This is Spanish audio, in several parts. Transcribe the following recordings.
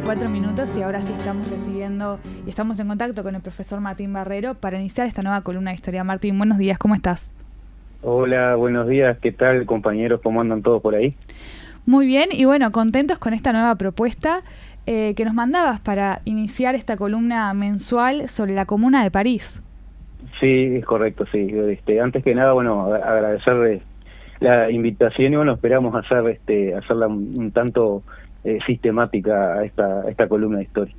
4 minutos y ahora sí estamos recibiendo y estamos en contacto con el profesor Martín Barrero para iniciar esta nueva columna de historia. Martín, buenos días, ¿cómo estás? Hola, buenos días, ¿qué tal, compañeros? ¿Cómo andan todos por ahí? Muy bien, y bueno, contentos con esta nueva propuesta que nos mandabas para iniciar esta columna mensual sobre la Comuna de París. Sí, es correcto, sí. Antes que nada, bueno, agradecerles la invitación y bueno, esperamos hacerla un tanto sistemática a esta columna de historia.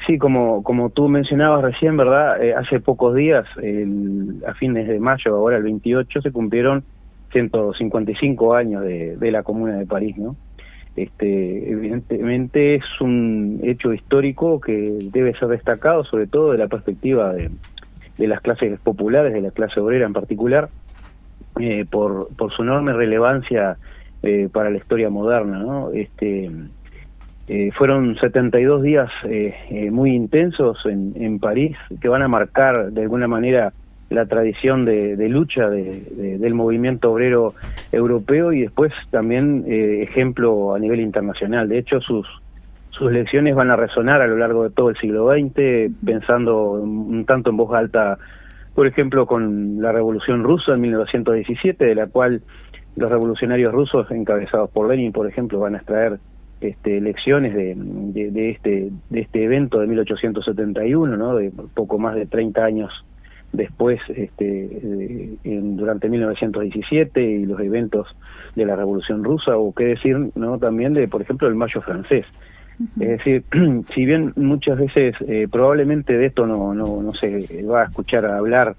Sí, como tú mencionabas recién, ¿verdad? Hace pocos días, a fines de mayo, ahora el 28, se cumplieron 155 años de la Comuna de París, ¿no? Evidentemente es un hecho histórico que debe ser destacado, sobre todo de la perspectiva de las clases populares, de la clase obrera en particular, por su enorme relevancia para la historia moderna, ¿no? Fueron 72 días muy intensos en París, que van a marcar de alguna manera la tradición de lucha del movimiento obrero europeo y después también ejemplo a nivel internacional. De hecho, sus lecciones van a resonar a lo largo de todo el siglo XX, pensando un tanto en voz alta, por ejemplo, con la Revolución Rusa en 1917, de la cual los revolucionarios rusos, encabezados por Lenin, por ejemplo, van a extraer lecciones de este evento de 1871, ¿no? De poco más de 30 años después, durante 1917 y los eventos de la Revolución Rusa, o qué decir, ¿no? También de, por ejemplo, el Mayo francés. Es decir, si bien muchas veces probablemente de esto no se va a escuchar hablar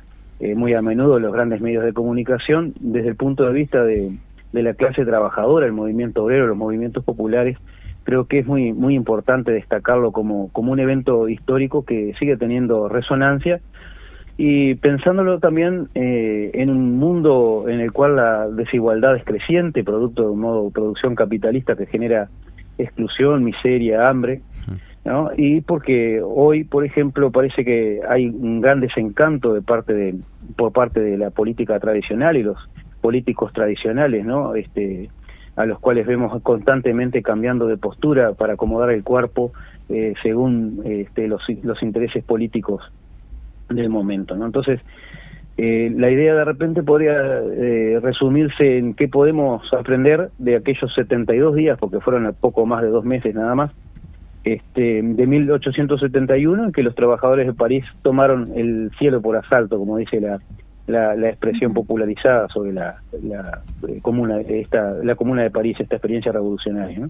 muy a menudo en los grandes medios de comunicación, desde el punto de vista de la clase trabajadora, el movimiento obrero, los movimientos populares, creo que es muy importante destacarlo como un evento histórico que sigue teniendo resonancia, y pensándolo también en un mundo en el cual la desigualdad es creciente, producto de un modo de producción capitalista que genera exclusión, miseria, hambre, ¿no? Y porque hoy, por ejemplo, parece que hay un gran desencanto por parte de la política tradicional y los políticos tradicionales, ¿no? A los cuales vemos constantemente cambiando de postura para acomodar el cuerpo según los intereses políticos del momento, ¿no? Entonces, la idea de repente podría resumirse en qué podemos aprender de aquellos 72 días, porque fueron poco más de 2 meses nada más, de 1871, en que los trabajadores de París tomaron el cielo por asalto, como dice la expresión popularizada sobre la comuna de París, esta experiencia revolucionaria, ¿no?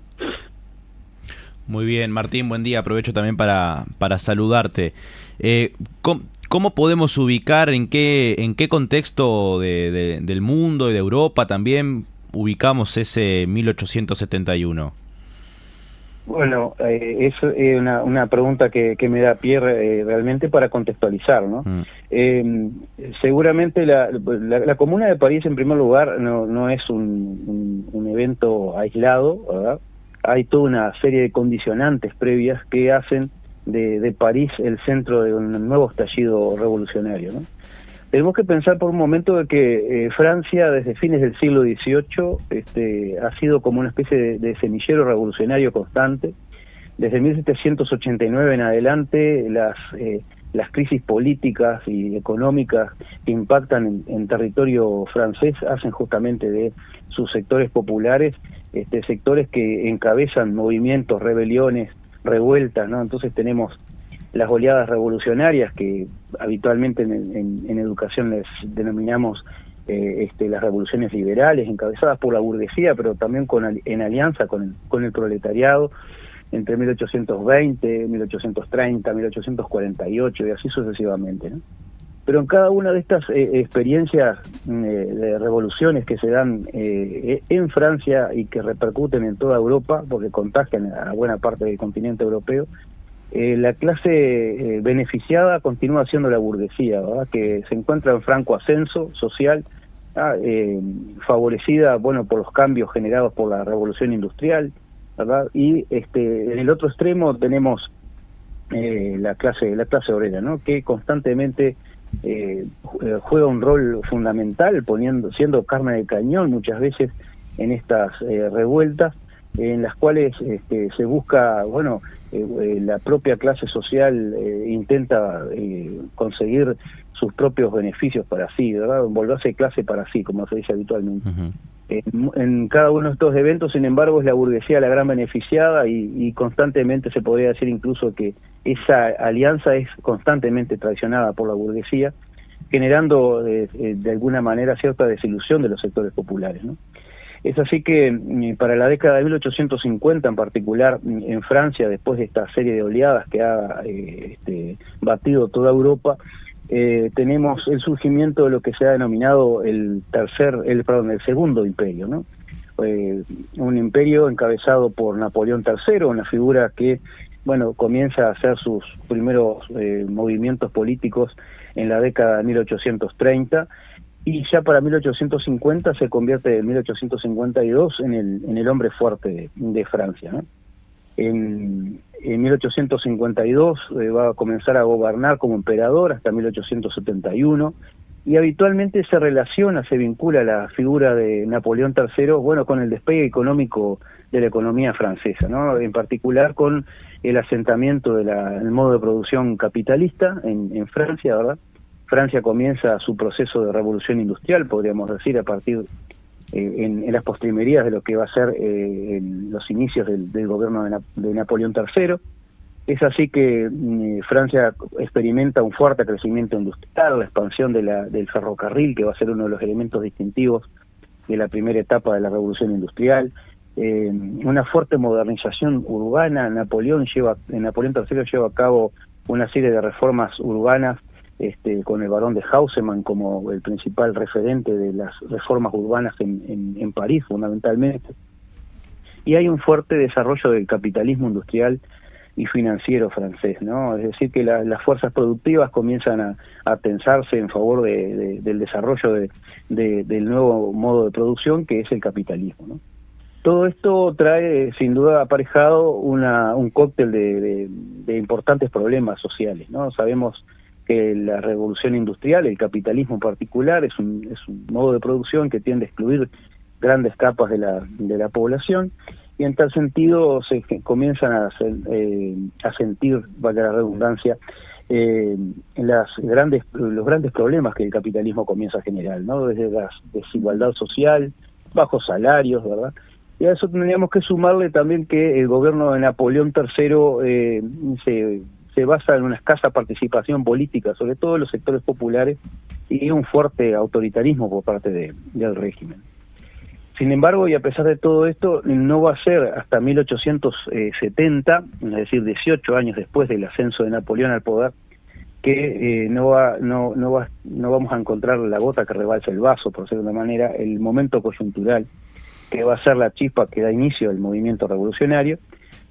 Muy bien, Martín, buen día. Aprovecho también para saludarte. ¿Cómo podemos ubicar, en qué contexto del mundo y de Europa también ubicamos ese 1871? Bueno, es una pregunta que me da pie realmente para contextualizar, ¿no? Seguramente la Comuna de París, en primer lugar, no es un evento aislado, ¿verdad? Hay toda una serie de condicionantes previas que hacen de París el centro de un nuevo estallido revolucionario, ¿no? Tenemos que pensar por un momento de que Francia, desde fines del siglo XVIII, ha sido como una especie de semillero revolucionario constante. Desde 1789 en adelante, las crisis políticas y económicas que impactan en territorio francés hacen justamente de sus sectores populares sectores que encabezan movimientos, rebeliones, revueltas, ¿no? Entonces tenemos las oleadas revolucionarias que habitualmente en educación les denominamos las revoluciones liberales, encabezadas por la burguesía, pero también en alianza con el proletariado, entre 1820, 1830, 1848 y así sucesivamente, ¿no? Pero en cada una de estas experiencias de revoluciones que se dan en Francia y que repercuten en toda Europa, porque contagian a buena parte del continente europeo, la clase beneficiada continúa siendo la burguesía, ¿verdad? Que se encuentra en franco ascenso social, favorecida, bueno, por los cambios generados por la revolución industrial, ¿verdad? Y en el otro extremo tenemos la clase obrera, ¿no? Que constantemente juega un rol fundamental, siendo carne de cañón muchas veces en estas revueltas, en las cuales se busca, bueno, la propia clase social intenta conseguir sus propios beneficios para sí, ¿verdad? Volverse clase para sí, como se dice habitualmente. En cada uno de estos eventos, sin embargo, es la burguesía la gran beneficiada y constantemente se podría decir incluso que esa alianza es constantemente traicionada por la burguesía, generando de alguna manera cierta desilusión de los sectores populares, ¿no? Es así que para la década de 1850 en particular, en Francia, después de esta serie de oleadas que ha batido toda Europa, tenemos el surgimiento de lo que se ha denominado el segundo imperio, ¿no? Un imperio encabezado por Napoleón III, una figura que, bueno, comienza a hacer sus primeros movimientos políticos en la década de 1830, y ya para 1850 se convierte en 1852 en el hombre fuerte de Francia, ¿no? En 1852 va a comenzar a gobernar como emperador hasta 1871, y habitualmente se relaciona, se vincula la figura de Napoleón III, bueno, con el despegue económico de la economía francesa, ¿no? En particular con el asentamiento del modo de producción capitalista en Francia, ¿verdad? Francia comienza su proceso de revolución industrial, podríamos decir, a partir en las postrimerías de lo que va a ser los inicios del gobierno de Napoleón III. Es así que Francia experimenta un fuerte crecimiento industrial, la expansión del ferrocarril, que va a ser uno de los elementos distintivos de la primera etapa de la revolución industrial, una fuerte modernización urbana. Napoleón III lleva a cabo una serie de reformas urbanas, con el barón de Haussmann como el principal referente de las reformas urbanas en París, fundamentalmente. Y hay un fuerte desarrollo del capitalismo industrial y financiero francés, ¿no? Es decir, que las fuerzas productivas comienzan a tensarse en favor del desarrollo del nuevo modo de producción, que es el capitalismo, ¿no? Todo esto trae, sin duda, aparejado un cóctel de importantes problemas sociales, ¿no? Sabemos que la revolución industrial, el capitalismo en particular, es un modo de producción que tiende a excluir grandes capas de la población, y en tal sentido se comienzan a sentir, valga la redundancia, los grandes problemas que el capitalismo comienza a generar, ¿no? Desde la desigualdad social, bajos salarios, ¿verdad? Y a eso tendríamos que sumarle también que el gobierno de Napoleón III se basa en una escasa participación política, sobre todo en los sectores populares, y un fuerte autoritarismo por parte del régimen. Sin embargo, y a pesar de todo esto, no va a ser hasta 1870, es decir, 18 años después del ascenso de Napoleón al poder, que no vamos a encontrar la gota que rebalsa el vaso, por decirlo de una manera, el momento coyuntural que va a ser la chispa que da inicio al movimiento revolucionario,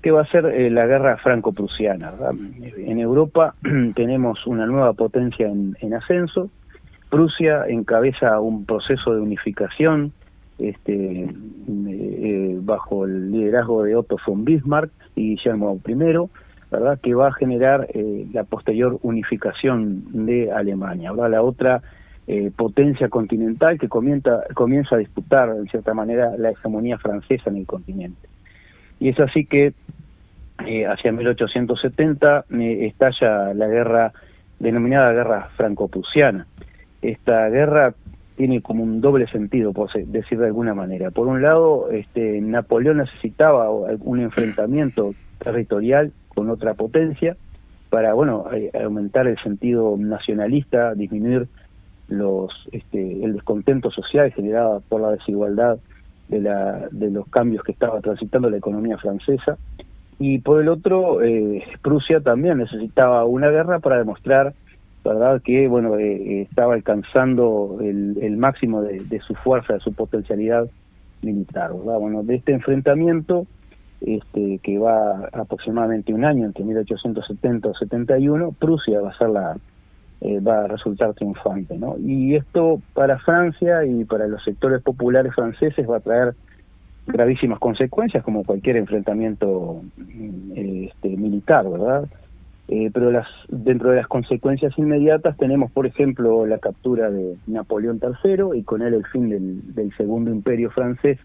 que va a ser la guerra franco-prusiana, ¿verdad? En Europa tenemos una nueva potencia en ascenso. Prusia encabeza un proceso de unificación bajo el liderazgo de Otto von Bismarck y Guillermo I, ¿verdad? Que va a generar la posterior unificación de Alemania, ¿verdad? La otra potencia continental que comienza a disputar, en cierta manera, la hegemonía francesa en el continente. Y es así que hacia 1870 estalla la guerra denominada guerra franco-prusiana. Esta guerra tiene como un doble sentido, por decir de alguna manera. Por un lado, Napoleón necesitaba un enfrentamiento territorial con otra potencia para, bueno, aumentar el sentido nacionalista, disminuir el descontento social generado por la desigualdad de los cambios que estaba transitando la economía francesa. Y por el otro, Prusia también necesitaba una guerra para demostrar, ¿verdad?, que bueno, estaba alcanzando el máximo de su fuerza, de su potencialidad militar, ¿verdad? Bueno, de este enfrentamiento, que va aproximadamente un año, entre 1870 y 71, Prusia va a resultar triunfante, ¿no? Y esto para Francia y para los sectores populares franceses va a traer gravísimas consecuencias, como cualquier enfrentamiento militar, ¿verdad? Pero dentro de las consecuencias inmediatas tenemos, por ejemplo, la captura de Napoleón III y con él el fin del Segundo Imperio francés,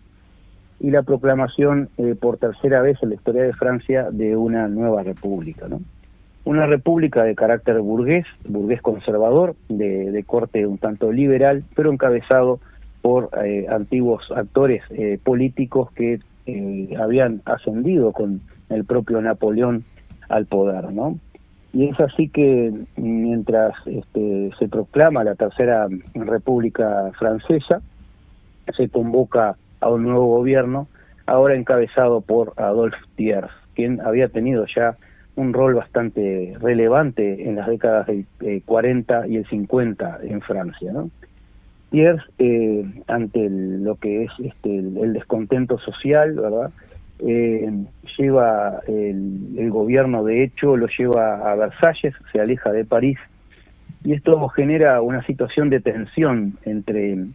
y la proclamación por tercera vez en la historia de Francia de una nueva república, ¿no? Una república de carácter burgués conservador, de corte un tanto liberal, pero encabezado por antiguos actores políticos que habían ascendido con el propio Napoleón al poder, ¿no? Y es así que mientras se proclama la Tercera República Francesa, se convoca a un nuevo gobierno, ahora encabezado por Adolphe Thiers, quien había tenido ya un rol bastante relevante en las décadas del 40 y el 50 en Francia, ¿no? Thiers, ante lo que es el descontento social, ¿verdad?, lleva el gobierno, de hecho, lo lleva a Versalles, se aleja de París, y esto genera una situación de tensión entre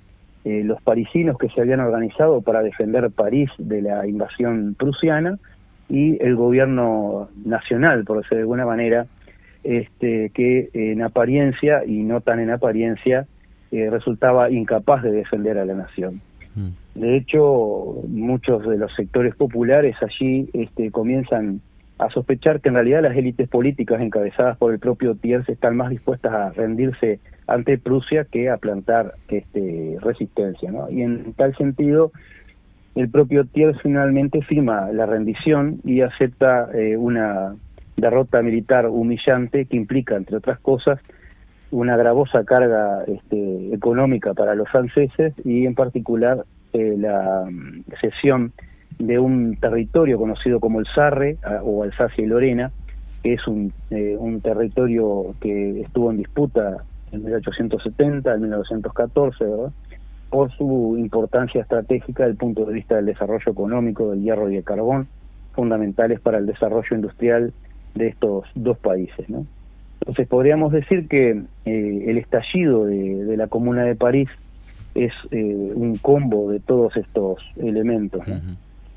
los parisinos que se habían organizado para defender París de la invasión prusiana y el gobierno nacional, por decirlo de alguna manera, que en apariencia y no tan en apariencia resultaba incapaz de defender a la nación. De hecho, muchos de los sectores populares allí comienzan a sospechar que en realidad las élites políticas encabezadas por el propio Thiers están más dispuestas a rendirse ante Prusia que a plantar resistencia, ¿no? Y en tal sentido, el propio Thiers finalmente firma la rendición y acepta una derrota militar humillante que implica, entre otras cosas, una gravosa carga económica para los franceses y en particular la cesión de un territorio conocido como el Sarre o Alsacia y Lorena, que es un territorio que estuvo en disputa en 1870, en 1914, ¿verdad?, por su importancia estratégica desde el punto de vista del desarrollo económico del hierro y el carbón, fundamentales para el desarrollo industrial de estos dos países, ¿no? Entonces podríamos decir que el estallido de la Comuna de París es un combo de todos estos elementos, ¿no?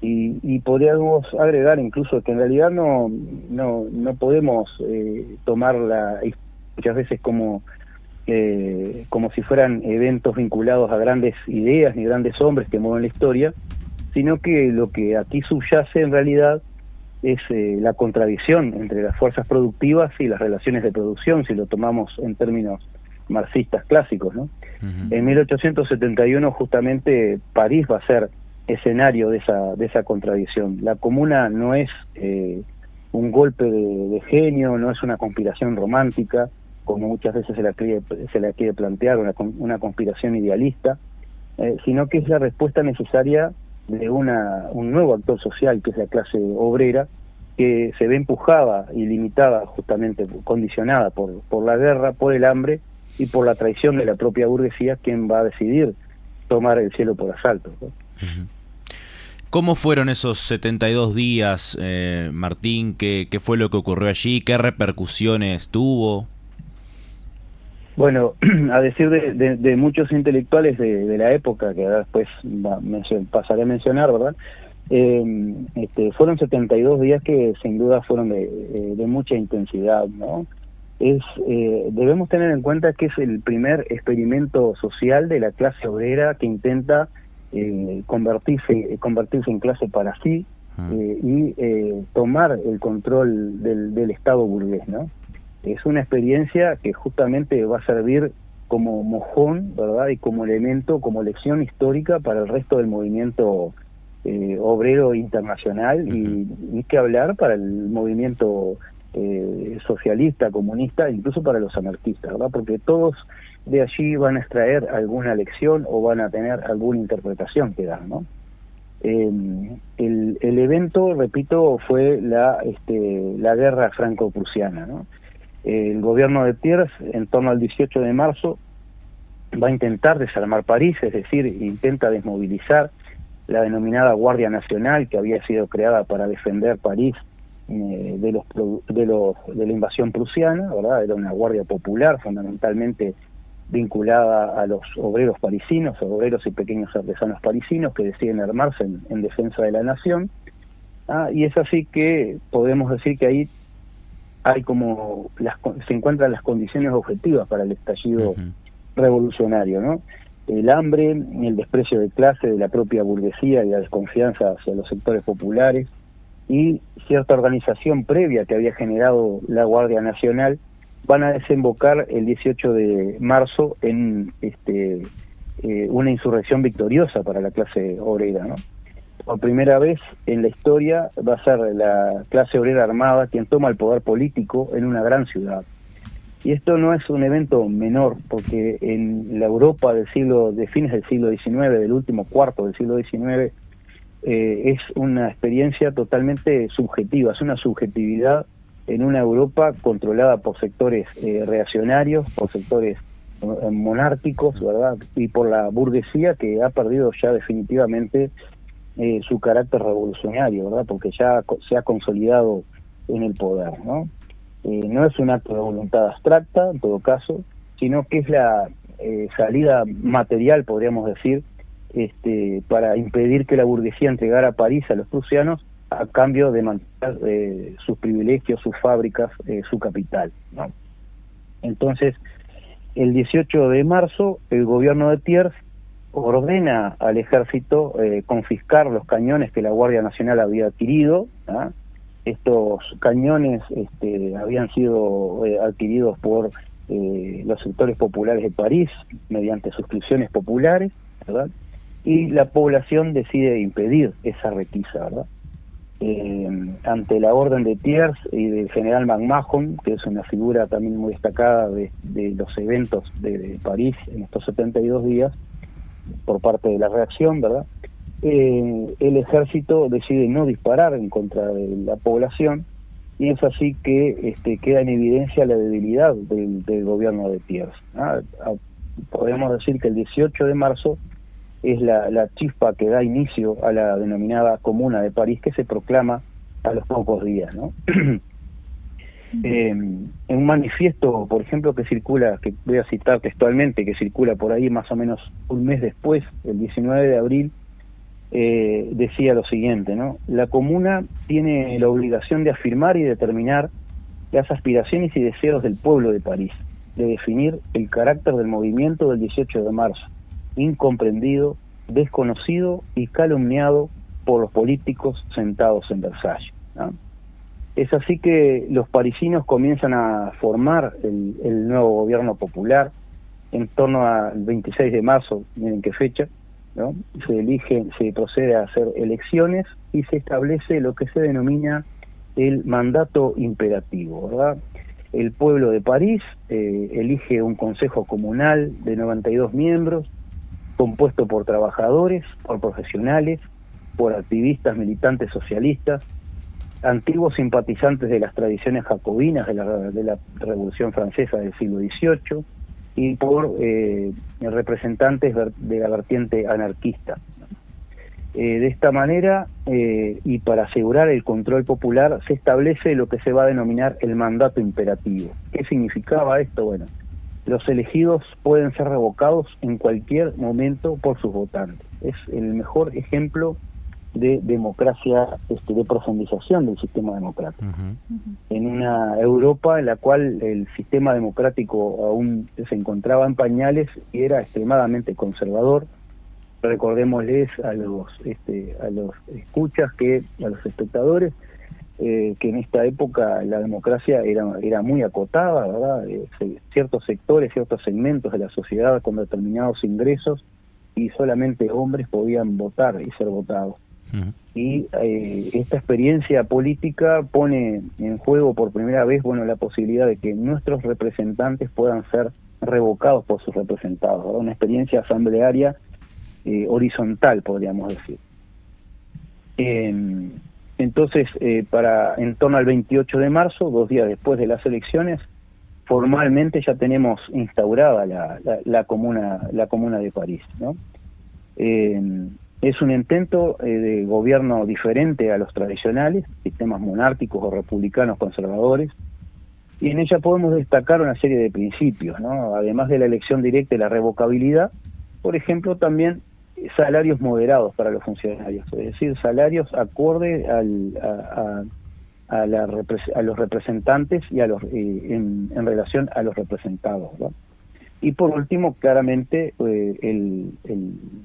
Y podríamos agregar incluso que en realidad no podemos tomarla muchas veces como si fueran eventos vinculados a grandes ideas ni grandes hombres que mueven la historia, sino que lo que aquí subyace en realidad es la contradicción entre las fuerzas productivas y las relaciones de producción, si lo tomamos en términos marxistas clásicos, ¿no? En 1871 justamente París va a ser escenario de esa contradicción. La Comuna no es un golpe de genio, no es una conspiración romántica, como muchas veces se la quiere plantear, una conspiración idealista, sino que es la respuesta necesaria de un nuevo actor social, que es la clase obrera, que se ve empujada y limitada, justamente condicionada por la guerra, por el hambre y por la traición de la propia burguesía, quien va a decidir tomar el cielo por asalto, ¿no? ¿Cómo fueron esos 72 días, Martín? ¿Qué fue lo que ocurrió allí? ¿Qué repercusiones tuvo? Bueno, a decir de muchos intelectuales de la época, que después pasaré a mencionar, ¿verdad? Fueron 72 días que sin duda fueron de mucha intensidad, ¿no? Debemos tener en cuenta que es el primer experimento social de la clase obrera que intenta convertirse en clase para sí y tomar el control del Estado burgués, ¿no? Es una experiencia que justamente va a servir como mojón, ¿verdad?, y como elemento, como lección histórica para el resto del movimiento obrero internacional y ni que hablar para el movimiento socialista, comunista, incluso para los anarquistas, ¿verdad?, porque todos de allí van a extraer alguna lección o van a tener alguna interpretación que dar, ¿no? El evento, repito, fue la guerra franco-prusiana, ¿no? El gobierno de Thiers, en torno al 18 de marzo, va a intentar desarmar París, es decir, intenta desmovilizar la denominada Guardia Nacional, que había sido creada para defender París de la invasión prusiana, ¿verdad? Era una guardia popular, fundamentalmente vinculada a los obreros parisinos, obreros y pequeños artesanos parisinos que deciden armarse en defensa de la nación. Y es así que podemos decir que ahí hay se encuentran las condiciones objetivas para el estallido revolucionario, ¿no? el hambre, el desprecio de clase de la propia burguesía y la desconfianza hacia los sectores populares, y cierta organización previa que había generado la Guardia Nacional, van a desembocar el 18 de marzo en una insurrección victoriosa para la clase obrera, ¿no? Por primera vez en la historia va a ser la clase obrera armada quien toma el poder político en una gran ciudad. Y esto no es un evento menor, porque en la Europa de fines del siglo XIX, del último cuarto del siglo XIX, es una experiencia totalmente subjetiva, es una subjetividad en una Europa controlada por sectores reaccionarios, por sectores monárquicos, ¿verdad? Y por la burguesía, que ha perdido ya definitivamente su carácter revolucionario, ¿verdad? Porque ya se ha consolidado en el poder, ¿no? No es un acto de voluntad abstracta, en todo caso, sino que es la salida material, podríamos decir, para impedir que la burguesía entregara París a los prusianos a cambio de mantener sus privilegios, sus fábricas, su capital, ¿no? Entonces, el 18 de marzo, el gobierno de Thiers ordena al ejército confiscar los cañones que la Guardia Nacional había adquirido, ¿ah? Estos cañones habían sido adquiridos por los sectores populares de París mediante suscripciones populares, ¿verdad? Y la población decide impedir esa requisa, ¿verdad? Ante la orden de Thiers y del general McMahon, que es una figura también muy destacada de los eventos de París en estos 72 días, por parte de la reacción, ¿verdad? El ejército decide no disparar en contra de la población, y es así que queda en evidencia la debilidad del gobierno de Thiers, ¿no? Podemos decir que el 18 de marzo es la chispa que da inicio a la denominada Comuna de París, que se proclama a los pocos días, ¿no? En un manifiesto, por ejemplo, que circula, que voy a citar textualmente, que circula por ahí más o menos un mes después, el 19 de abril, decía lo siguiente, ¿no? La Comuna tiene la obligación de afirmar y determinar las aspiraciones y deseos del pueblo de París, de definir el carácter del movimiento del 18 de marzo, incomprendido, desconocido y calumniado por los políticos sentados en Versalles, ¿no? Es así que los parisinos comienzan a formar el nuevo gobierno popular en torno al 26 de marzo, miren qué fecha, ¿no? Se procede a hacer elecciones y se establece lo que se denomina el mandato imperativo, ¿verdad? El pueblo de París elige un consejo comunal de 92 miembros, compuesto por trabajadores, por profesionales, por activistas militantes socialistas, antiguos simpatizantes de las tradiciones jacobinas de la Revolución Francesa del siglo XVIII, y por representantes de la vertiente anarquista. De esta manera, y para asegurar el control popular, se establece lo que se va a denominar el mandato imperativo. ¿Qué significaba esto? Bueno, los elegidos pueden ser revocados en cualquier momento por sus votantes. Es el mejor ejemplo de democracia, de profundización del sistema democrático. En una Europa en la cual el sistema democrático aún se encontraba en pañales y era extremadamente conservador. Recordémosles a los escuchas, a los espectadores, que en esta época la democracia era muy acotada, ¿verdad? Ciertos sectores, ciertos segmentos de la sociedad con determinados ingresos, y solamente hombres podían votar y ser votados. Y esta experiencia política pone en juego por primera vez, bueno, la posibilidad de que nuestros representantes puedan ser revocados por sus representados, ¿verdad? Una experiencia asamblearia horizontal, podríamos decir. Entonces, en torno al 28 de marzo, 2 días después de las elecciones, formalmente ya tenemos instaurada la comuna de París, ¿no? Es un intento de gobierno diferente a los tradicionales, sistemas monárquicos o republicanos conservadores, y en ella podemos destacar una serie de principios, ¿no? Además de la elección directa y la revocabilidad, por ejemplo, también salarios moderados para los funcionarios, es decir, salarios acorde a los representantes y en relación a los representados, ¿no? Y por último, claramente,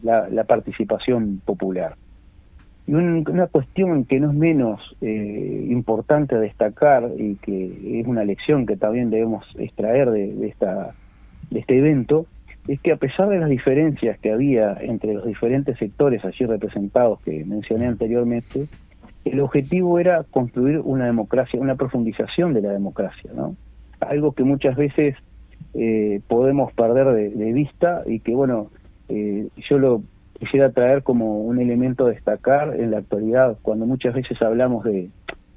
la participación popular. Y una cuestión que no es menos importante a destacar y que es una lección que también debemos extraer de este evento, es que a pesar de las diferencias que había entre los diferentes sectores allí representados que mencioné anteriormente, el objetivo era construir una democracia, una profundización de la democracia, ¿no? Algo que muchas veces podemos perder de vista y que, bueno, yo lo quisiera traer como un elemento a destacar en la actualidad, cuando muchas veces hablamos de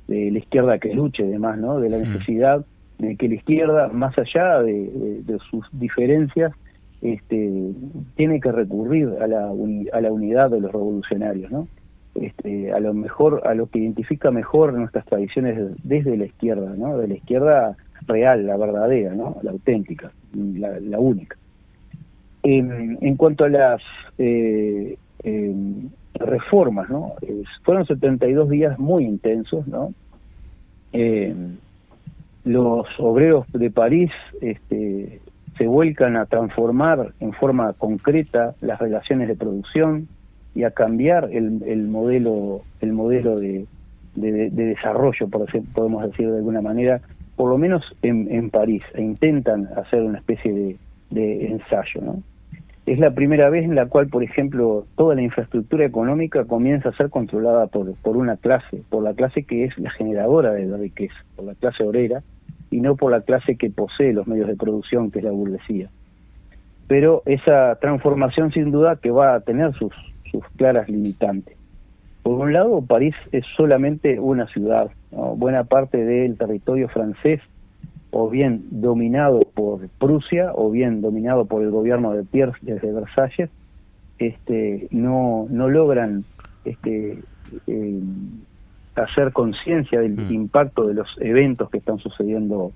la izquierda que luche y demás, ¿no? De la necesidad de que la izquierda, más allá de sus diferencias, tiene que recurrir a la unidad de los revolucionarios, ¿no? A lo mejor, a lo que identifica mejor nuestras tradiciones desde la izquierda, ¿no? De la izquierda real, la verdadera, ¿no? La auténtica, la única. En cuanto a las reformas, ¿no? Fueron 72 días muy intensos, ¿no? Los obreros de París se vuelcan a transformar en forma concreta las relaciones de producción y a cambiar el modelo de desarrollo, podemos decir de alguna manera, por lo menos en París, e intentan hacer una especie de ensayo, ¿no? Es la primera vez en la cual, por ejemplo, toda la infraestructura económica comienza a ser controlada por una clase, por la clase que es la generadora de la riqueza, por la clase obrera, y no por la clase que posee los medios de producción, que es la burguesía. Pero esa transformación sin duda que va a tener sus claras limitantes. Por un lado, París es solamente una ciudad, ¿no? Buena parte del territorio francés, o bien dominado por Prusia, o bien dominado por el gobierno de Thiers desde Versalles, no logran hacer conciencia del impacto de los eventos que están sucediendo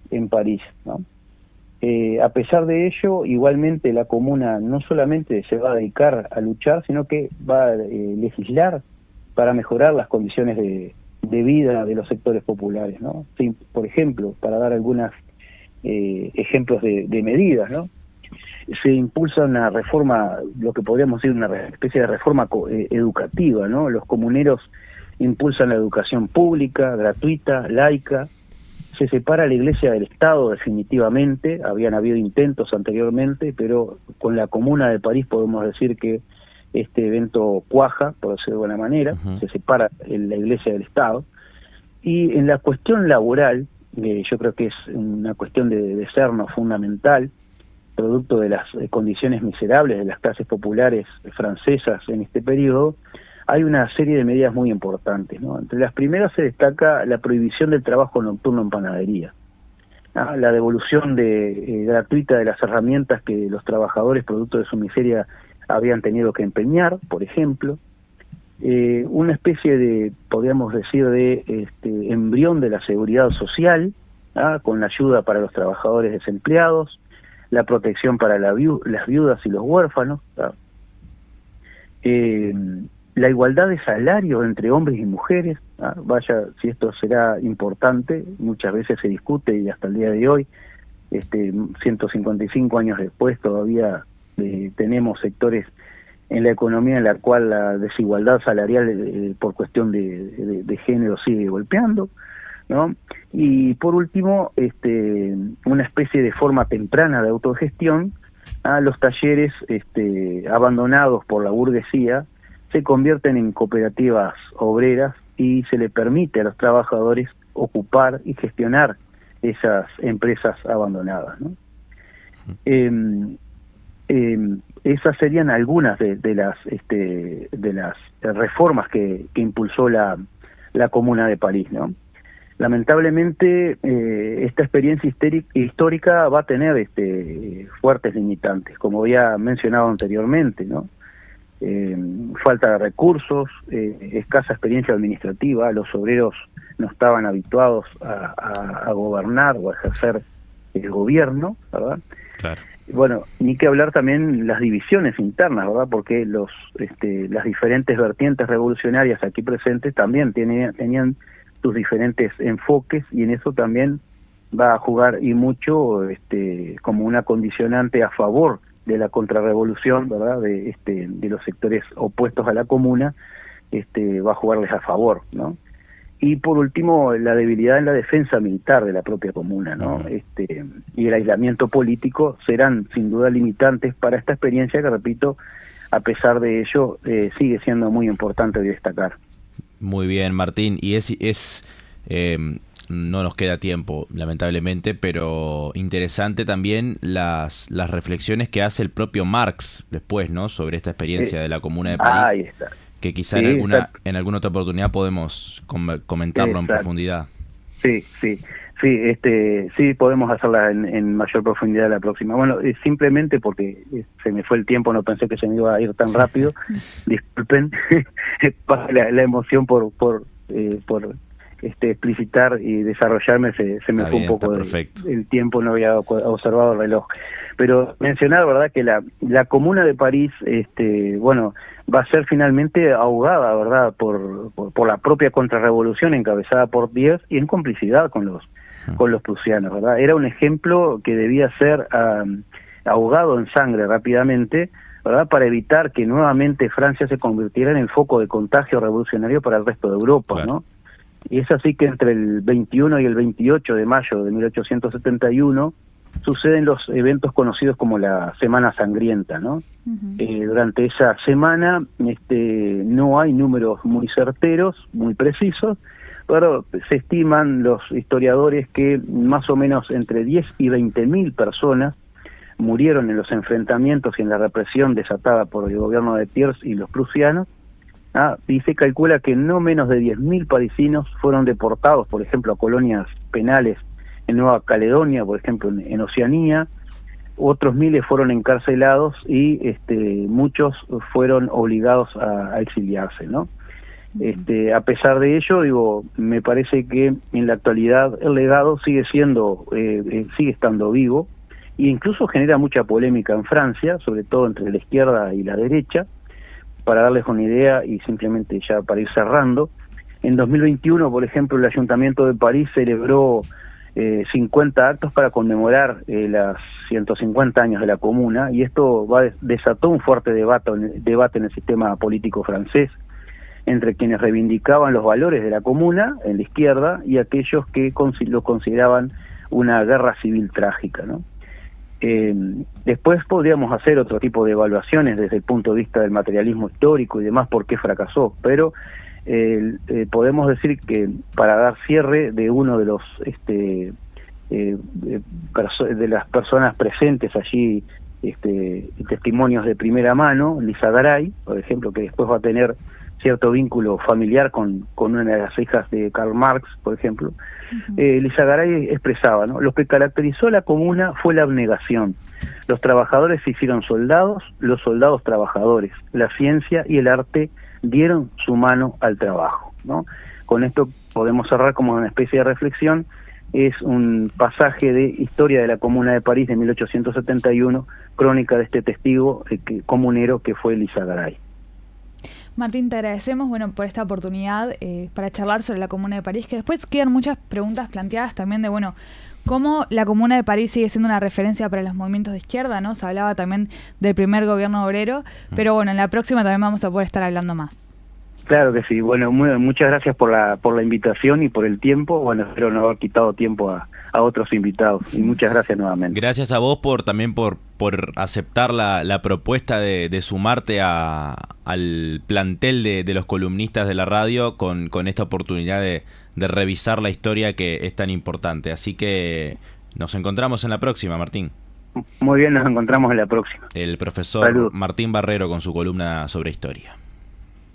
en París, ¿no? A pesar de ello, igualmente la comuna no solamente se va a dedicar a luchar, sino que va a legislar para mejorar las condiciones de vida de los sectores populares, ¿no? Sí, por ejemplo, para dar algunos ejemplos de medidas, ¿no? Se impulsa una reforma, lo que podríamos decir una especie de reforma educativa, ¿no? Los comuneros impulsan la educación pública, gratuita, laica. Se separa la Iglesia del Estado definitivamente, habían habido intentos anteriormente, pero con la Comuna de París podemos decir que este evento cuaja, por decirlo de alguna manera, se separa la Iglesia del Estado. Y en la cuestión laboral, yo creo que es una cuestión de serno fundamental, producto de las condiciones miserables de las clases populares francesas en este periodo, hay una serie de medidas muy importantes, ¿no? Entre las primeras se destaca la prohibición del trabajo nocturno en panadería, ¿no? La devolución gratuita de las herramientas que los trabajadores, producto de su miseria, habían tenido que empeñar, por ejemplo. Una especie de, podríamos decir, de embrión de la seguridad social, ¿no? Con la ayuda para los trabajadores desempleados, la protección para las viudas y los huérfanos, ¿no? La igualdad de salario entre hombres y mujeres, ¿ah? Vaya si esto será importante, muchas veces se discute y hasta el día de hoy, 155 años después todavía tenemos sectores en la economía en la cual la desigualdad salarial por cuestión de género sigue golpeando, ¿no? Y por último, una especie de forma temprana de autogestión, a los talleres abandonados por la burguesía se convierten en cooperativas obreras y se le permite a los trabajadores ocupar y gestionar esas empresas abandonadas, ¿no? Esas serían algunas de las reformas que impulsó la Comuna de París, ¿no? Lamentablemente esta experiencia histórica va a tener fuertes limitantes, como había mencionado anteriormente, ¿no? Falta de recursos, escasa experiencia administrativa, los obreros no estaban habituados a gobernar o a ejercer el gobierno, ¿verdad? Claro. Bueno, ni que hablar también las divisiones internas, ¿verdad? Porque las diferentes vertientes revolucionarias aquí presentes también tenían sus diferentes enfoques y en eso también va a jugar y mucho como una condicionante a favor de la contrarrevolución, ¿verdad? De los sectores opuestos a la comuna, va a jugarles a favor, ¿no? Y por último, la debilidad en la defensa militar de la propia comuna, ¿no? Y el aislamiento político serán sin duda limitantes para esta experiencia que, repito, a pesar de ello, sigue siendo muy importante de destacar. Muy bien, Martín. Y no nos queda tiempo, lamentablemente, pero interesante también las reflexiones que hace el propio Marx después, ¿no? Sobre esta experiencia de la Comuna de París. Ahí está. Que quizá Sí, en alguna otra oportunidad podemos comentarlo en profundidad. Sí, podemos hacerla en mayor profundidad la próxima. Bueno, simplemente porque se me fue el tiempo, no pensé que se me iba a ir tan rápido. Disculpen la emoción por explicitar y desarrollarme, se me fue un poco el tiempo, no había observado el reloj. Pero mencionar, ¿verdad?, que la Comuna de París, va a ser finalmente ahogada, ¿verdad?, por la propia contrarrevolución encabezada por Thiers y en complicidad con los prusianos, ¿verdad? Era un ejemplo que debía ser ahogado en sangre rápidamente, ¿verdad?, para evitar que nuevamente Francia se convirtiera en el foco de contagio revolucionario para el resto de Europa, claro, ¿no? Y es así que entre el 21 y el 28 de mayo de 1871 suceden los eventos conocidos como la Semana Sangrienta, ¿no? Durante esa semana no hay números muy certeros, muy precisos, pero se estiman los historiadores que más o menos entre 10 y 20.000 personas murieron en los enfrentamientos y en la represión desatada por el gobierno de Thiers y los prusianos, y se calcula que no menos de 10.000 parisinos fueron deportados, por ejemplo, a colonias penales en Nueva Caledonia, por ejemplo, en Oceanía. Otros miles fueron encarcelados y muchos fueron obligados a exiliarse, ¿no? A pesar de ello, me parece que en la actualidad el legado sigue estando vivo e incluso genera mucha polémica en Francia, sobre todo entre la izquierda y la derecha. Para darles una idea y simplemente ya para ir cerrando, en 2021, por ejemplo, el Ayuntamiento de París celebró 50 actos para conmemorar los 150 años de la Comuna, y esto desató un fuerte debate en el sistema político francés entre quienes reivindicaban los valores de la Comuna en la izquierda y aquellos que lo consideraban una guerra civil trágica, ¿no? Después podríamos hacer otro tipo de evaluaciones desde el punto de vista del materialismo histórico y demás, por qué fracasó, pero podemos decir que para dar cierre de uno de los de las personas presentes allí, testimonios de primera mano, Lisa Garay, por ejemplo, que después va a tener cierto vínculo familiar con una de las hijas de Karl Marx, por ejemplo. Lisa Garay expresaba, ¿no?: lo que caracterizó a la Comuna fue la abnegación. Los trabajadores se hicieron soldados, los soldados trabajadores. La ciencia y el arte dieron su mano al trabajo, ¿no? Con esto podemos cerrar como una especie de reflexión. Es un pasaje de Historia de la Comuna de París de 1871, crónica de este testigo comunero que fue Lisa Garay. Martín, te agradecemos por esta oportunidad para charlar sobre la Comuna de París, que después quedan muchas preguntas planteadas también de, cómo la Comuna de París sigue siendo una referencia para los movimientos de izquierda, ¿no? Se hablaba también del primer gobierno obrero, pero en la próxima también vamos a poder estar hablando más. Claro que sí. Muchas gracias por la invitación y por el tiempo. Espero no haber quitado tiempo a otros invitados. Y muchas gracias nuevamente. Gracias a vos también por aceptar la propuesta de sumarte al plantel de los columnistas de la radio con esta oportunidad de revisar la historia que es tan importante. Así que nos encontramos en la próxima, Martín. Muy bien, nos encontramos en la próxima. El profesor Martín Barrero con su columna sobre historia.